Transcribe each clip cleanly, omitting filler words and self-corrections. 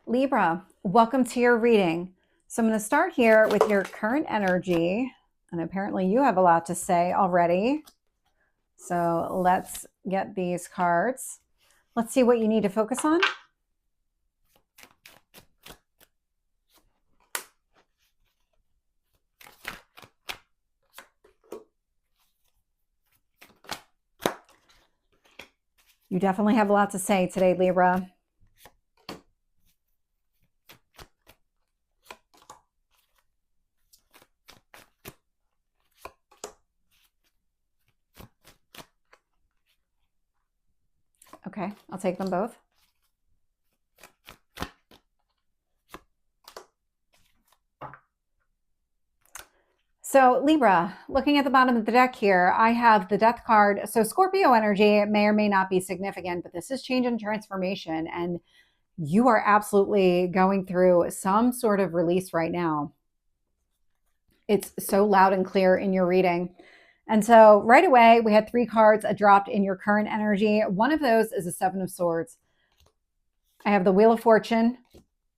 Libra, welcome to your reading. So I'm going to start here with your current energy, and apparently you have a lot to say already. So let's get these cards. Let's see what you need to focus on. You definitely have a lot to say today, Libra. Okay, I'll take them both. So Libra, looking at the bottom of the deck here, I have the Death card. So Scorpio energy may or may not be significant, but this is change and transformation, and you are absolutely going through some sort of release right now. It's so loud and clear in your reading. And so right away, we had 3 cards dropped in your current energy. One of those is a 7 of Swords. I have the Wheel of Fortune,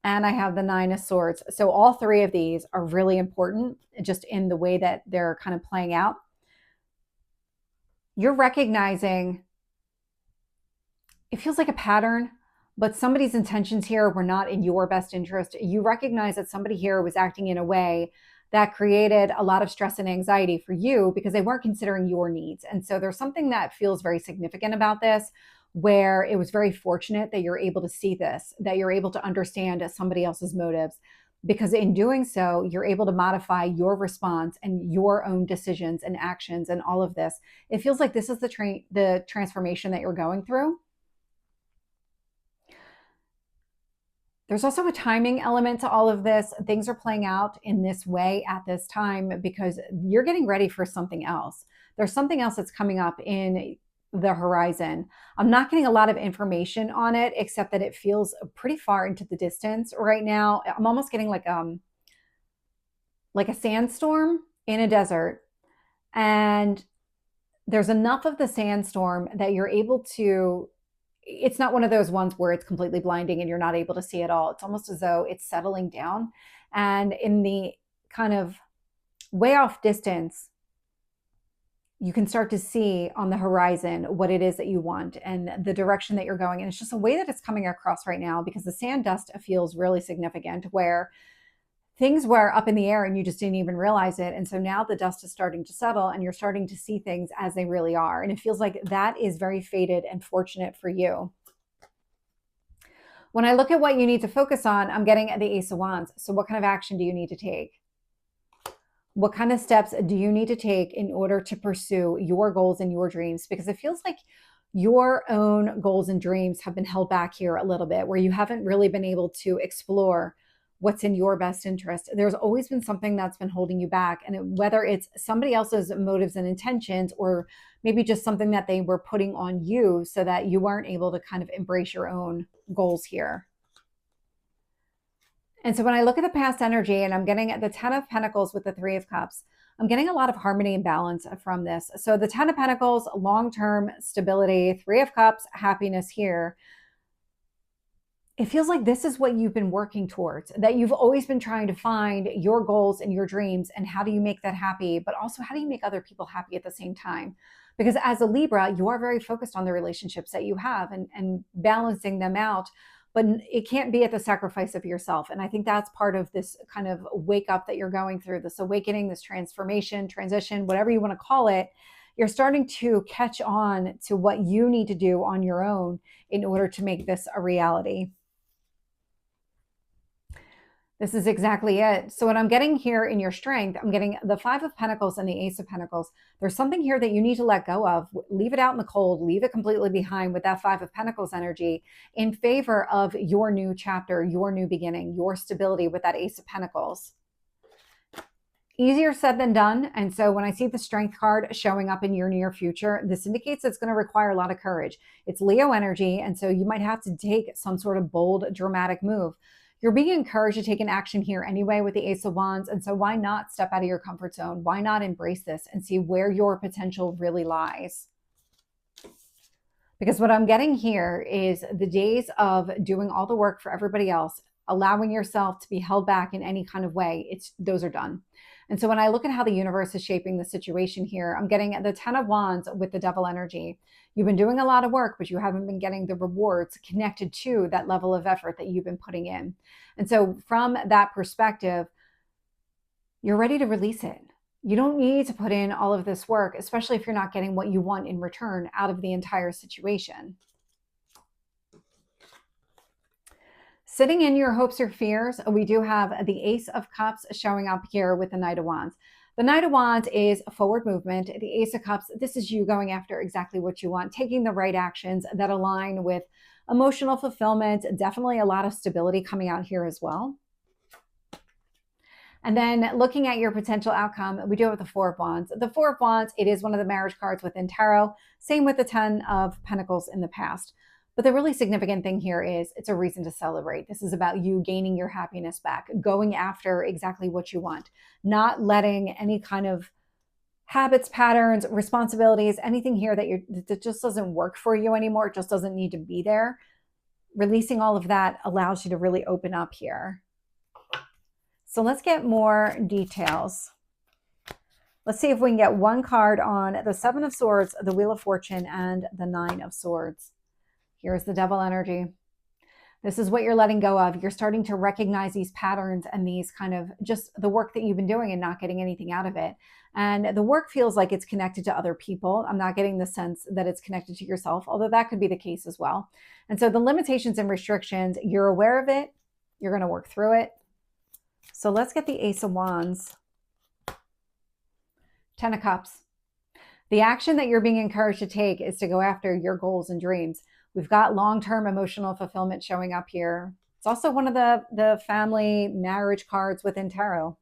and I have the 9 of Swords. So all 3 of these are really important just in the way that they're kind of playing out. You're recognizing, it feels like a pattern, but somebody's intentions here were not in your best interest. You recognize that somebody here was acting in a way that created a lot of stress and anxiety for you because they weren't considering your needs. And so there's something that feels very significant about this, where it was very fortunate that you're able to see this, that you're able to understand somebody else's motives, because in doing so, you're able to modify your response and your own decisions and actions and all of this. It feels like this is the transformation that you're going through. There's also a timing element to all of this. Things are playing out in this way at this time because you're getting ready for something else. There's something else that's coming up in the horizon. I'm not getting a lot of information on it, except that it feels pretty far into the distance right now. I'm almost getting like a sandstorm in a desert. And there's enough of the sandstorm that you're able to, it's not one of those ones where it's completely blinding and you're not able to see it all. It's almost as though it's settling down. And in the kind of way off distance, you can start to see on the horizon what it is that you want and the direction that you're going. And it's just a way that it's coming across right now because the sand dust feels really significant, where things were up in the air and you just didn't even realize it. And so now the dust is starting to settle and you're starting to see things as they really are. And it feels like that is very fated and fortunate for you. When I look at what you need to focus on, I'm getting the Ace of Wands. So what kind of action do you need to take? What kind of steps do you need to take in order to pursue your goals and your dreams? Because it feels like your own goals and dreams have been held back here a little bit, where you haven't really been able to explore what's in your best interest. There's always been something that's been holding you back. And whether it's somebody else's motives and intentions, or maybe just something that they were putting on you so that you weren't able to kind of embrace your own goals here. And so when I look at the past energy and I'm getting the 10 of Pentacles with the 3 of Cups, I'm getting a lot of harmony and balance from this. So the 10 of Pentacles, long-term stability, 3 of Cups, happiness here. It feels like this is what you've been working towards, that you've always been trying to find your goals and your dreams and how do you make that happy, but also how do you make other people happy at the same time? Because as a Libra, you are very focused on the relationships that you have and balancing them out, but it can't be at the sacrifice of yourself. And I think that's part of this kind of wake up that you're going through, this awakening, this transformation, transition, whatever you want to call it. You're starting to catch on to what you need to do on your own in order to make this a reality. This is exactly it. So what I'm getting here in your strength, I'm getting the 5 of Pentacles and the Ace of Pentacles. There's something here that you need to let go of. Leave it out in the cold. Leave it completely behind with that 5 of Pentacles energy in favor of your new chapter, your new beginning, your stability with that Ace of Pentacles. Easier said than done. And so when I see the Strength card showing up in your near future, this indicates it's going to require a lot of courage. It's Leo energy. And so you might have to take some sort of bold, dramatic move. You're being encouraged to take an action here anyway with the Ace of Wands. And so why not step out of your comfort zone? Why not embrace this and see where your potential really lies? Because what I'm getting here is the days of doing all the work for everybody else, allowing yourself to be held back in any kind of way, those are done. And so when I look at how the universe is shaping the situation here, I'm getting the 10 of Wands with the Devil energy. You've been doing a lot of work, but you haven't been getting the rewards connected to that level of effort that you've been putting in. And so from that perspective, you're ready to release it. You don't need to put in all of this work, especially if you're not getting what you want in return out of the entire situation. Sitting in your hopes or fears, we do have the Ace of Cups showing up here with the Knight of Wands. The Knight of Wands is forward movement. The Ace of Cups, this is you going after exactly what you want, taking the right actions that align with emotional fulfillment. Definitely a lot of stability coming out here as well. And then looking at your potential outcome, we do have the Four of Wands. The Four of Wands, it is one of the marriage cards within Tarot. Same with the 10 of Pentacles in the past. But the really significant thing here is it's a reason to celebrate. This is about you gaining your happiness back, going after exactly what you want, not letting any kind of habits, patterns, responsibilities, anything here that just doesn't work for you anymore. It just doesn't need to be there. Releasing all of that allows you to really open up here. So let's get more details. Let's see if we can get one card on the Seven of Swords, the Wheel of Fortune, and the Nine of Swords. Here's the Devil energy. This is what you're letting go of. You're starting to recognize these patterns and these kind of just the work that you've been doing and not getting anything out of it. And the work feels like it's connected to other people. I'm not getting the sense that it's connected to yourself, although that could be the case as well. And so the limitations and restrictions, you're aware of it. You're going to work through it. So let's get the Ace of Wands. 10 of Cups. The action that you're being encouraged to take is to go after your goals and dreams. We've got long-term emotional fulfillment showing up here. It's also one of the family marriage cards within Tarot.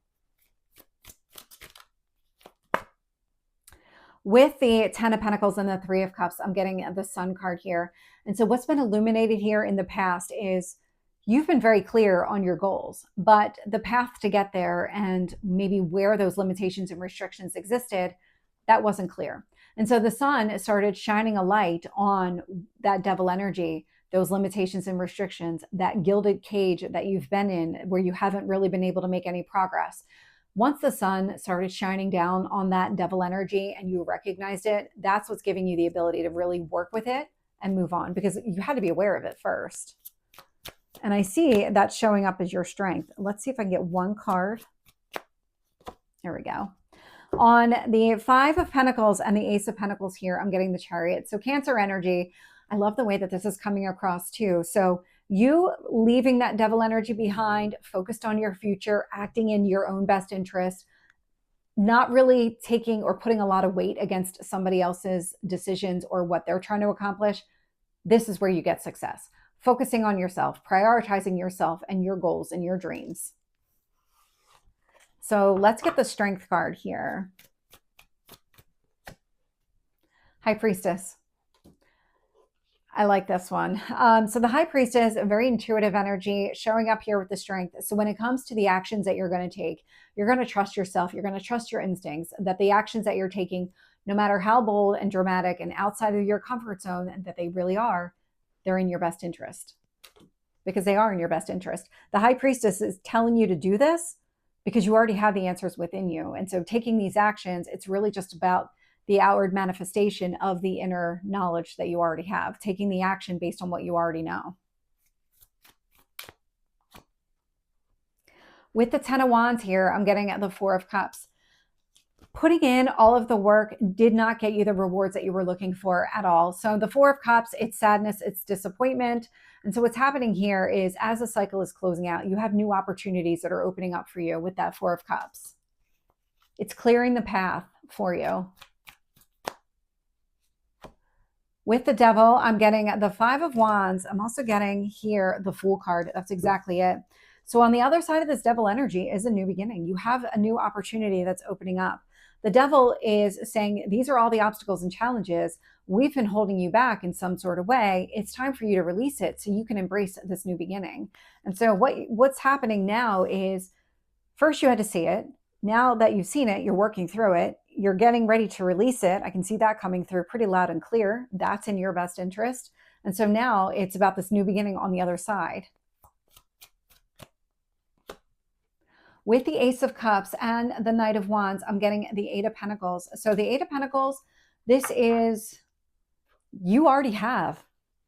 With the 10 of Pentacles and the 3 of Cups, I'm getting the Sun card here. And so what's been illuminated here in the past is you've been very clear on your goals, but the path to get there and maybe where those limitations and restrictions existed, that wasn't clear. And so the Sun started shining a light on that Devil energy, those limitations and restrictions, that gilded cage that you've been in where you haven't really been able to make any progress. Once the Sun started shining down on that Devil energy and you recognized it, that's what's giving you the ability to really work with it and move on, because you had to be aware of it first. And I see that showing up as your strength. Let's see if I can get one card. There we go. On the 5 of Pentacles and the Ace of Pentacles here, I'm getting the Chariot. So Cancer energy, I love the way that this is coming across too. So you leaving that Devil energy behind, focused on your future, acting in your own best interest, not really taking or putting a lot of weight against somebody else's decisions or what they're trying to accomplish. This is where you get success. Focusing on yourself, prioritizing yourself and your goals and your dreams. So let's get the Strength card here. High Priestess. I like this one. So the High Priestess, a very intuitive energy showing up here with the Strength. So when it comes to the actions that you're going to take, you're going to trust yourself. You're going to trust your instincts, that the actions that you're taking, no matter how bold and dramatic and outside of your comfort zone that they really are, they're in your best interest, because they are in your best interest. The High Priestess is telling you to do this because you already have the answers within you. And so taking these actions, it's really just about the outward manifestation of the inner knowledge that you already have, taking the action based on what you already know. With the 10 of Wands here, I'm getting the 4 of Cups. Putting in all of the work did not get you the rewards that you were looking for at all. So the 4 of Cups, it's sadness, it's disappointment. And so what's happening here is as the cycle is closing out, you have new opportunities that are opening up for you with that 4 of Cups. It's clearing the path for you. With the Devil, I'm getting the 5 of Wands. I'm also getting here the Fool card. That's exactly it. So on the other side of this Devil energy is a new beginning. You have a new opportunity that's opening up. The Devil is saying, these are all the obstacles and challenges. We've been holding you back in some sort of way. It's time for you to release it so you can embrace this new beginning. And so what's happening now is, first you had to see it. Now that you've seen it, you're working through it. You're getting ready to release it. I can see that coming through pretty loud and clear. That's in your best interest. And so now it's about this new beginning on the other side. With the Ace of Cups and the Knight of Wands, I'm getting the Eight of Pentacles. So the Eight of Pentacles, this is, you already have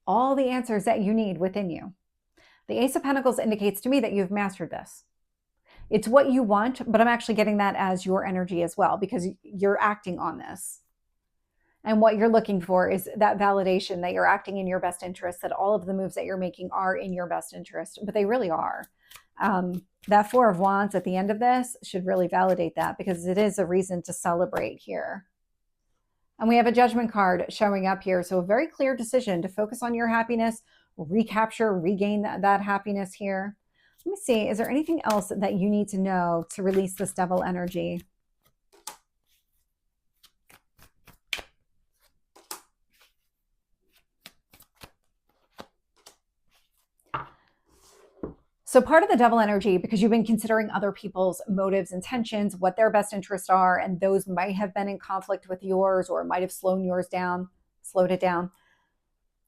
all the answers that you need within you. The Ace of Pentacles indicates to me that you've mastered this. It's what you want, but I'm actually getting that as your energy as well, because you're acting on this. And what you're looking for is that validation that you're acting in your best interest, that all of the moves that you're making are in your best interest, but they really are. That Four of Wands at the end of this should really validate that, because it is a reason to celebrate here. And we have a Judgment card showing up here. So a very clear decision to focus on your happiness, recapture, regain that happiness here. Let me see, is there anything else that you need to know to release this Devil energy? So part of the Devil energy, because you've been considering other people's motives, intentions, what their best interests are, and those might have been in conflict with yours, or might have slowed it down.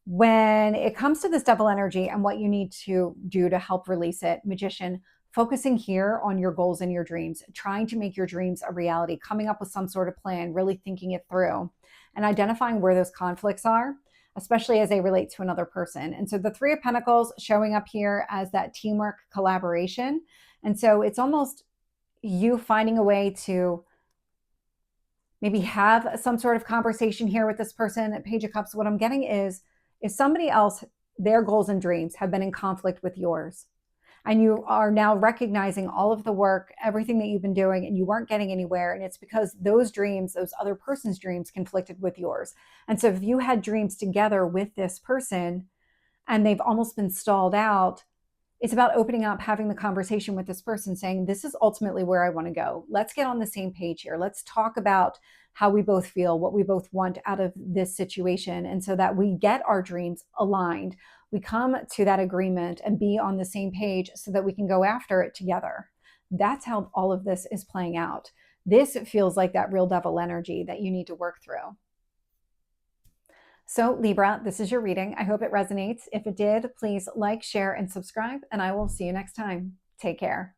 When it comes to this Devil energy and what you need to do to help release it, Magician, focusing here on your goals and your dreams, trying to make your dreams a reality, coming up with some sort of plan, really thinking it through, and identifying where those conflicts are, especially as they relate to another person. And so the Three of Pentacles showing up here as that teamwork, collaboration. And so it's almost you finding a way to maybe have some sort of conversation here with this person at Page of Cups. What I'm getting is, if somebody else, their goals and dreams have been in conflict with yours, and you are now recognizing all of the work, everything that you've been doing, and you weren't getting anywhere, and it's because those dreams, those other person's dreams, conflicted with yours. And so if you had dreams together with this person and they've almost been stalled out, it's about opening up, having the conversation with this person, saying, this is ultimately where I want to go. Let's get on the same page here. Let's talk about how we both feel, what we both want out of this situation. And so that we get our dreams aligned, we come to that agreement and be on the same page so that we can go after it together. That's how all of this is playing out. This feels like that real Devil energy that you need to work through. So Libra, this is your reading. I hope it resonates. If it did, please like, share, and subscribe, and I will see you next time. Take care.